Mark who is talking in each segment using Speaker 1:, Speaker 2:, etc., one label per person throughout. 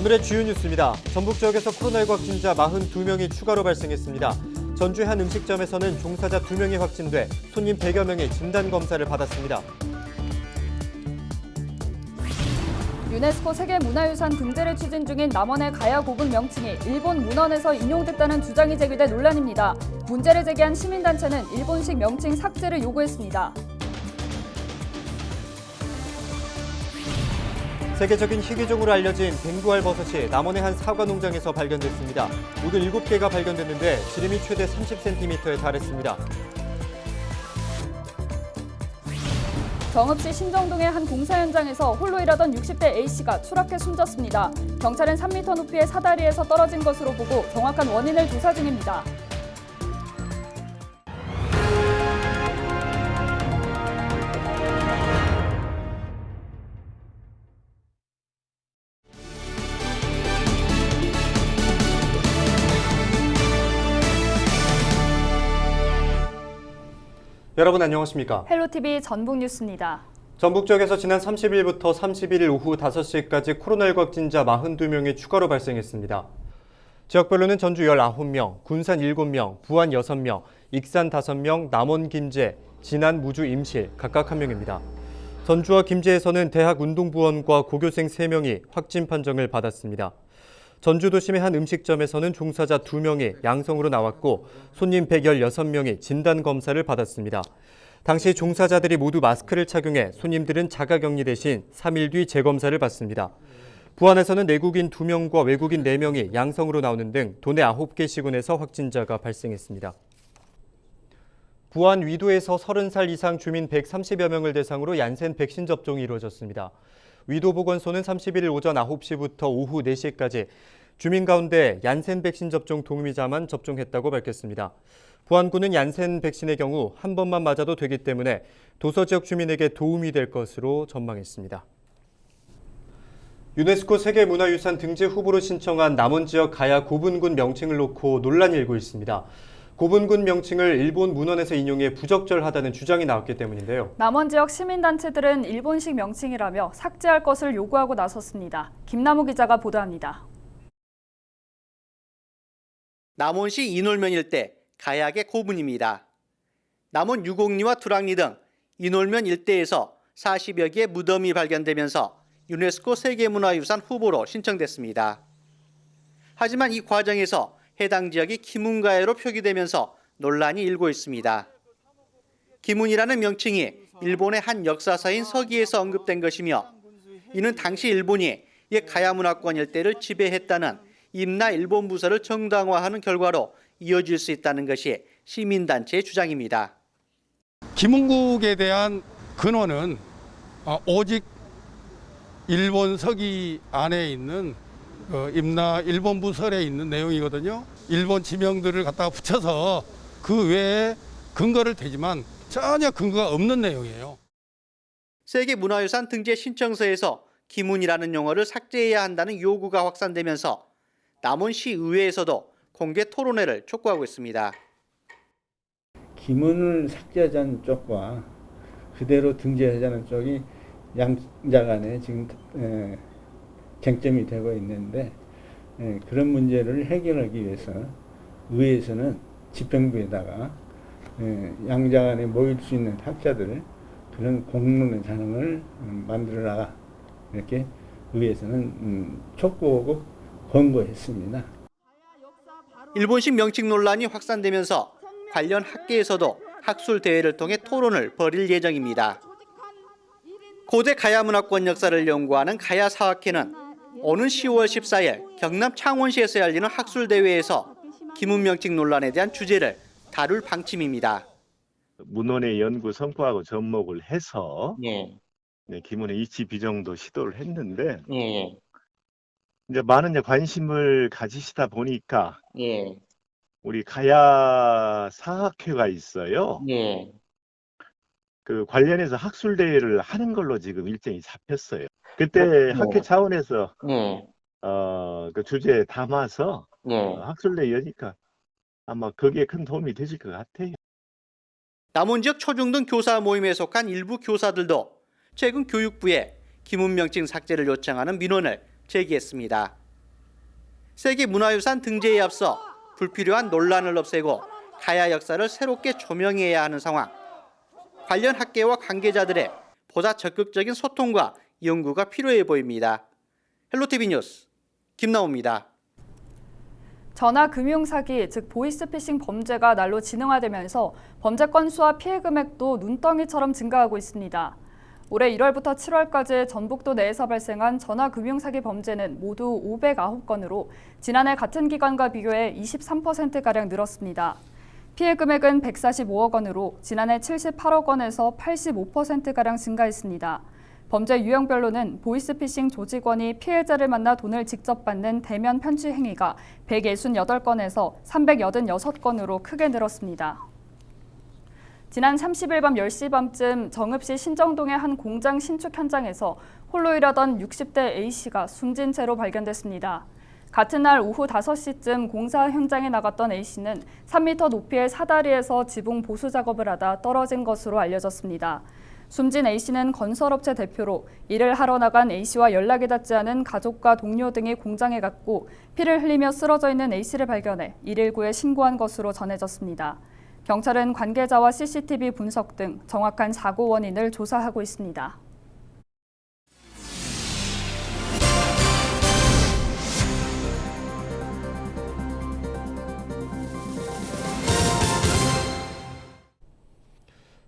Speaker 1: 오늘의 주요 뉴스입니다. 전북 지역에서 코로나19 확진자 42명이 추가로 발생했습니다. 전주의 한 음식점에서는 종사자 2명이 확진돼 손님 100여 명이 진단검사를 받았습니다.
Speaker 2: 유네스코 세계문화유산 등재를 추진 중인 남원의 가야 고분 명칭이 일본 문헌에서 인용됐다는 주장이 제기돼 논란입니다. 문제를 제기한 시민단체는 일본식 명칭 삭제를 요구했습니다.
Speaker 1: 세계적인 희귀종으로 알려진 뱅구알 버섯이 남원의 한 사과 농장에서 발견됐습니다. 모두 7개가 발견됐는데 지름이 최대 30cm에 달했습니다.
Speaker 2: 경읍시 신정동의 한 공사 현장에서 홀로 일하던 60대 A씨가 추락해 숨졌습니다. 경찰은 3m 높이의 사다리에서 떨어진 것으로 보고 정확한 원인을 조사 중입니다.
Speaker 1: 여러분 안녕하십니까?
Speaker 2: 헬로티비 전북뉴스입니다.
Speaker 1: 전북 지역에서 지난 30일부터 31일 오후 5시까지 코로나19 확진자 42명이 추가로 발생했습니다. 지역별로는 전주 19명, 군산 7명, 부안 6명, 익산 5명, 남원 김제, 진안 무주 임실 각각 1명입니다. 전주와 김제에서는 대학 운동부원과 고교생 3명이 확진 판정을 받았습니다. 전주 도심의 한 음식점에서는 종사자 2명이 양성으로 나왔고 손님 116명이 진단검사를 받았습니다. 당시 종사자들이 모두 마스크를 착용해 손님들은 자가격리 대신 3일 뒤 재검사를 받습니다. 부안에서는 내국인 2명과 외국인 4명이 양성으로 나오는 등 도내 9개 시군에서 확진자가 발생했습니다. 부안 위도에서 30살 이상 주민 130여 명을 대상으로 얀센 백신 접종이 이루어졌습니다. 위도보건소는 31일 오전 9시부터 오후 4시까지 주민 가운데 얀센 백신 접종 동의자만 접종했다고 밝혔습니다. 부안군은 얀센 백신의 경우 한 번만 맞아도 되기 때문에 도서 지역 주민에게 도움이 될 것으로 전망했습니다. 유네스코 세계문화유산 등재 후보로 신청한 남원 지역 가야 고분군 명칭을 놓고 논란이 일고 있습니다. 고분군 명칭을 일본 문헌에서 인용해 부적절하다는 주장이 나왔기 때문인데요.
Speaker 2: 남원 지역 시민단체들은 일본식 명칭이라며 삭제할 것을 요구하고 나섰습니다. 김남우 기자가 보도합니다.
Speaker 3: 남원시 인월면 일대 가야의 고분입니다. 남원 유곡리와 두랑리 등 인월면 일대에서 40여 개의 무덤이 발견되면서 유네스코 세계문화유산 후보로 신청됐습니다. 하지만 이 과정에서 해당 지역이 기문가야로 표기되면서 논란이 일고 있습니다. 기문이라는 명칭이 일본의 한 역사서인 서기에서 언급된 것이며 이는 당시 일본이 옛 가야 문화권 일대를 지배했다는 임나 일본 부서를 정당화하는 결과로 이어질 수 있다는 것이 시민단체의 주장입니다.
Speaker 4: 기문국에 대한 근원은 오직 일본 서기 안에 있는 임나 일본 부설에 있는 내용이거든요. 일본 지명들을 갖다가 붙여서 그 외에 근거를 대지만 전혀 근거가 없는 내용이에요.
Speaker 3: 세계문화유산 등재 신청서에서 기문이라는 용어를 삭제해야 한다는 요구가 확산되면서 남원시 의회에서도 공개 토론회를 촉구하고 있습니다.
Speaker 5: 기문을 삭제하자는 쪽과 그대로 등재하자는 쪽이 양자 간에 지금 쟁점이 되고 있는데 그런 문제를 해결하기 위해서 의회에서는 집행부에다가 양자 간에 모일 수 있는 학자들 그런 공론의 장을 만들어라 이렇게 의회에서는 촉구하고 권고했습니다.
Speaker 3: 일본식 명칭 논란이 확산되면서 관련 학계에서도 학술 대회를 통해 토론을 벌일 예정입니다. 고대 가야 문화권 역사를 연구하는 가야사학회는 오는 10월 14일 경남 창원시에서 열리는 학술 대회에서 기문 명칭 논란에 대한 주제를 다룰 방침입니다.
Speaker 6: 문헌의 연구 성과하고 접목을 해서 기문의 이치 비정도 시도를 했는데 이제 많은 관심을 가지시다 보니까 우리 가야 사학회가 있어요. 그 관련해서 학술 대회를 하는 걸로 지금 일정이 잡혔어요. 그때 학회 차원에서 그 주제에 담아서 학술 대회 여니까 아마 거기에 큰 도움이 되실 것 같아요.
Speaker 3: 남원 지역 초중등 교사 모임에 속한 일부 교사들도 최근 교육부에 기문 명칭 삭제를 요청하는 민원을 제기했습니다. 세계문화유산 등재에 앞서 불필요한 논란을 없애고 가야 역사를 새롭게 조명해야 하는 상황. 관련 학계와 관계자들의 보다 적극적인 소통과 연구가 필요해 보입니다. 헬로티비 뉴스 김나호입니다.
Speaker 2: 전화 금융 사기, 즉 보이스피싱 범죄가 날로 진흥화되면서 범죄 건수와 피해 금액도 눈덩이처럼 증가하고 있습니다. 올해 1월부터 7월까지 전북도 내에서 발생한 전화 금융 사기 범죄는 모두 509건으로 지난해 같은 기간과 비교해 23%가량 늘었습니다. 피해 금액은 145억 원으로 지난해 78억 원에서 85%가량 증가했습니다. 범죄 유형별로는 보이스피싱 조직원이 피해자를 만나 돈을 직접 받는 대면 편취 행위가 168건에서 386건으로 크게 늘었습니다. 지난 30일 밤 10시 밤쯤 정읍시 신정동의 한 공장 신축 현장에서 홀로 일하던 60대 A씨가 숨진 채로 발견됐습니다. 같은 날 오후 5시쯤 공사 현장에 나갔던 A씨는 3m 높이의 사다리에서 지붕 보수 작업을 하다 떨어진 것으로 알려졌습니다. 숨진 A씨는 건설업체 대표로 일을 하러 나간 A씨와 연락이 닿지 않은 가족과 동료 등이 공장에 갔고 피를 흘리며 쓰러져 있는 A씨를 발견해 119에 신고한 것으로 전해졌습니다. 경찰은 관계자와 CCTV 분석 등 정확한 사고 원인을 조사하고 있습니다.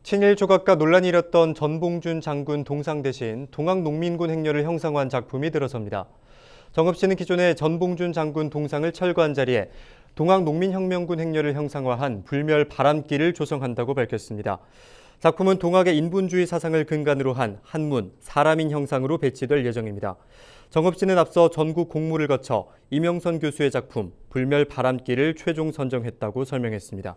Speaker 1: 친일 조각가 논란이 일었던 전봉준 장군 동상 대신 동학농민군 행렬을 형상화한 작품이 들어섭니다. 정읍시는 기존의 전봉준 장군 동상을 철거한 자리에 동학농민혁명군 행렬을 형상화한 불멸 바람길을 조성한다고 밝혔습니다. 작품은 동학의 인본주의 사상을 근간으로 한 한문, 사람인 형상으로 배치될 예정입니다. 정읍시는 앞서 전국 공모를 거쳐 이명선 교수의 작품 불멸 바람길을 최종 선정했다고 설명했습니다.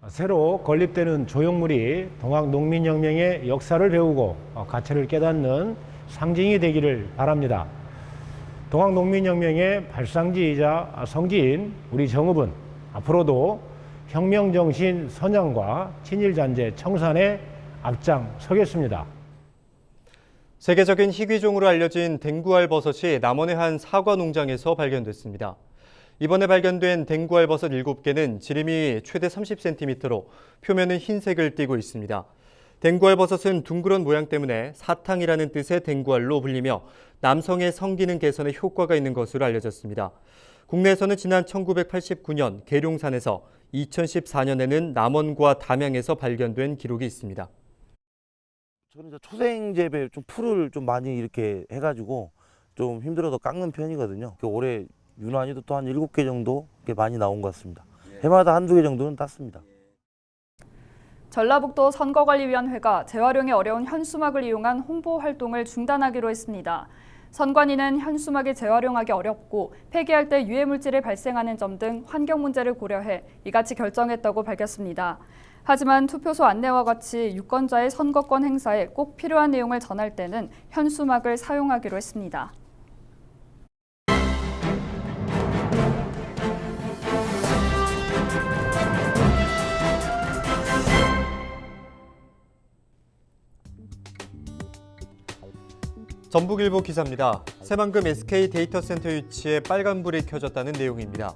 Speaker 7: 새로 건립되는 조형물이 동학농민혁명의 역사를 배우고 가치를 깨닫는 상징이 되기를 바랍니다. 동학농민혁명의 발상지이자 성지인 우리 정읍은 앞으로도 혁명정신 선양과 친일잔재 청산에 앞장서겠습니다.
Speaker 1: 세계적인 희귀종으로 알려진 댕구알 버섯이 남원의 한 사과 농장에서 발견됐습니다. 이번에 발견된 댕구알 버섯 7개는 지름이 최대 30cm로 표면은 흰색을 띠고 있습니다. 댕구알 버섯은 둥그런 모양 때문에 사탕이라는 뜻의 댕구알로 불리며 남성의 성기능 개선에 효과가 있는 것으로 알려졌습니다. 국내에서는 지난 1989년 계룡산에서 2014년에는 남원과 담양에서 발견된 기록이 있습니다.
Speaker 8: 저는 이제 초생 재배 좀 풀을 좀 많이 이렇게 해가지고 좀 힘들어도 깎는 편이거든요. 올해 유난히도 또 한 7개 정도 많이 나온 것 같습니다. 해마다 한두 개 정도는 땄습니다.
Speaker 2: 전라북도 선거관리위원회가 재활용이 어려운 현수막을 이용한 홍보 활동을 중단하기로 했습니다. 선관위는 현수막이 재활용하기 어렵고 폐기할 때 유해물질이 발생하는 점 등 환경 문제를 고려해 이같이 결정했다고 밝혔습니다. 하지만 투표소 안내와 같이 유권자의 선거권 행사에 꼭 필요한 내용을 전할 때는 현수막을 사용하기로 했습니다.
Speaker 1: 전북일보 기사입니다. 새만금 SK 데이터센터 유치에 빨간불이 켜졌다는 내용입니다.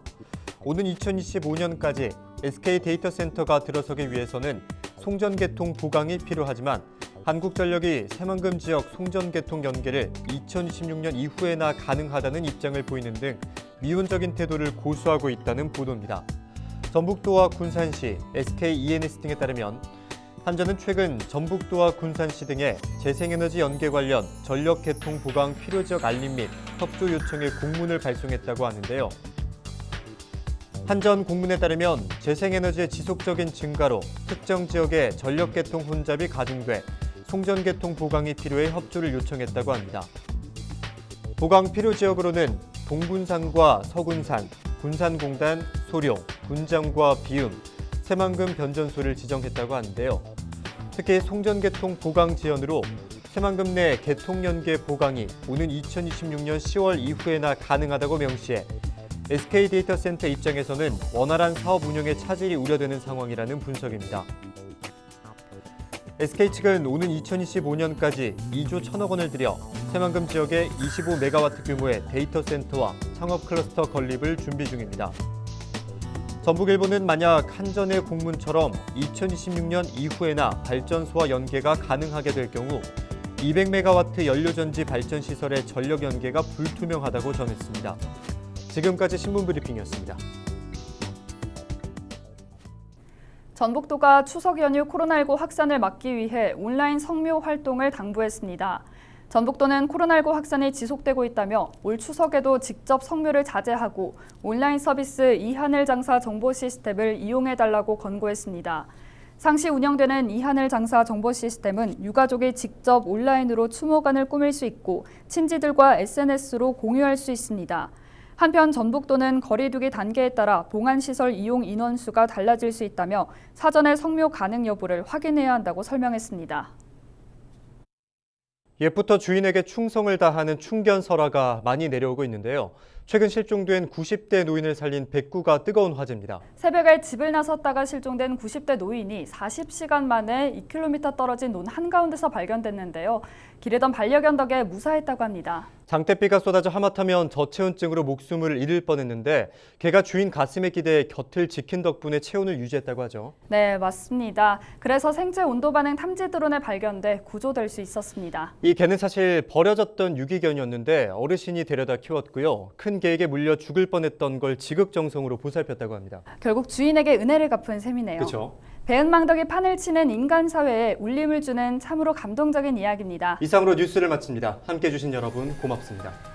Speaker 1: 오는 2025년까지 SK 데이터센터가 들어서기 위해서는 송전개통 보강이 필요하지만 한국전력이 새만금 지역 송전개통 연계를 2026년 이후에나 가능하다는 입장을 보이는 등 미온적인 태도를 고수하고 있다는 보도입니다. 전북도와 군산시, SK E&S 등에 따르면 한전은 최근 전북도와 군산시 등의 재생에너지 연계 관련 전력 개통 보강 필요 지역 알림 및 협조 요청의 공문을 발송했다고 하는데요. 한전 공문에 따르면 재생에너지의 지속적인 증가로 특정 지역의 전력 개통 혼잡이 가중돼 송전 개통 보강이 필요해 협조를 요청했다고 합니다. 보강 필요 지역으로는 동군산과 서군산, 군산공단, 소룡, 군장과 비움, 새만금 변전소를 지정했다고 하는데요. 특히 송전개통 보강 지연으로 새만금 내 개통연계 보강이 오는 2026년 10월 이후에나 가능하다고 명시해 SK 데이터센터 입장에서는 원활한 사업 운영에 차질이 우려되는 상황이라는 분석입니다. SK 측은 오는 2025년까지 2조 1천억 원을 들여 새만금 지역에 25메가와트 규모의 데이터 센터와 창업 클러스터 건립을 준비 중입니다. 전북일보는 만약 한전의 공문처럼 2026년 이후에나 발전소와 연계가 가능하게 될 경우 200메가와트 연료전지 발전 시설의 전력 연계가 불투명하다고 전했습니다. 지금까지 신문브리핑이었습니다.
Speaker 2: 전북도가 추석 연휴 코로나19 확산을 막기 위해 온라인 성묘 활동을 당부했습니다. 전북도는 코로나19 확산이 지속되고 있다며 올 추석에도 직접 성묘를 자제하고 온라인 서비스 이하늘 장사 정보 시스템을 이용해달라고 권고했습니다. 상시 운영되는 이하늘 장사 정보 시스템은 유가족이 직접 온라인으로 추모관을 꾸밀 수 있고 친지들과 SNS로 공유할 수 있습니다. 한편 전북도는 거리두기 단계에 따라 봉안시설 이용 인원수가 달라질 수 있다며 사전에 성묘 가능 여부를 확인해야 한다고 설명했습니다.
Speaker 1: 옛부터 주인에게 충성을 다하는 충견설화가 많이 내려오고 있는데요. 최근 실종된 90대 노인을 살린 백구가 뜨거운 화제입니다.
Speaker 2: 새벽에 집을 나섰다가 실종된 90대 노인이 40시간 만에 2km 떨어진 논 한가운데서 발견됐는데요. 기르던 반려견 덕에 무사했다고 합니다.
Speaker 1: 장대비가 쏟아져 하마터면 저체온증으로 목숨을 잃을 뻔했는데 개가 주인 가슴에 기대 곁을 지킨 덕분에 체온을 유지했다고 하죠.
Speaker 2: 네, 맞습니다. 그래서 생체 온도 반응 탐지 드론에 발견돼 구조될 수 있었습니다.
Speaker 1: 이 개는 사실 버려졌던 유기견이었는데 어르신이 데려다 키웠고요. 큰 개에게 물려 죽을 뻔했던 걸 지극정성으로 보살폈다고 합니다.
Speaker 2: 결국 주인에게 은혜를 갚은 셈이네요.
Speaker 1: 그렇죠.
Speaker 2: 배은망덕이 판을 치는 인간 사회에 울림을 주는 참으로 감동적인 이야기입니다.
Speaker 1: 이상으로 뉴스를 마칩니다. 함께해 주신 여러분 고맙습니다.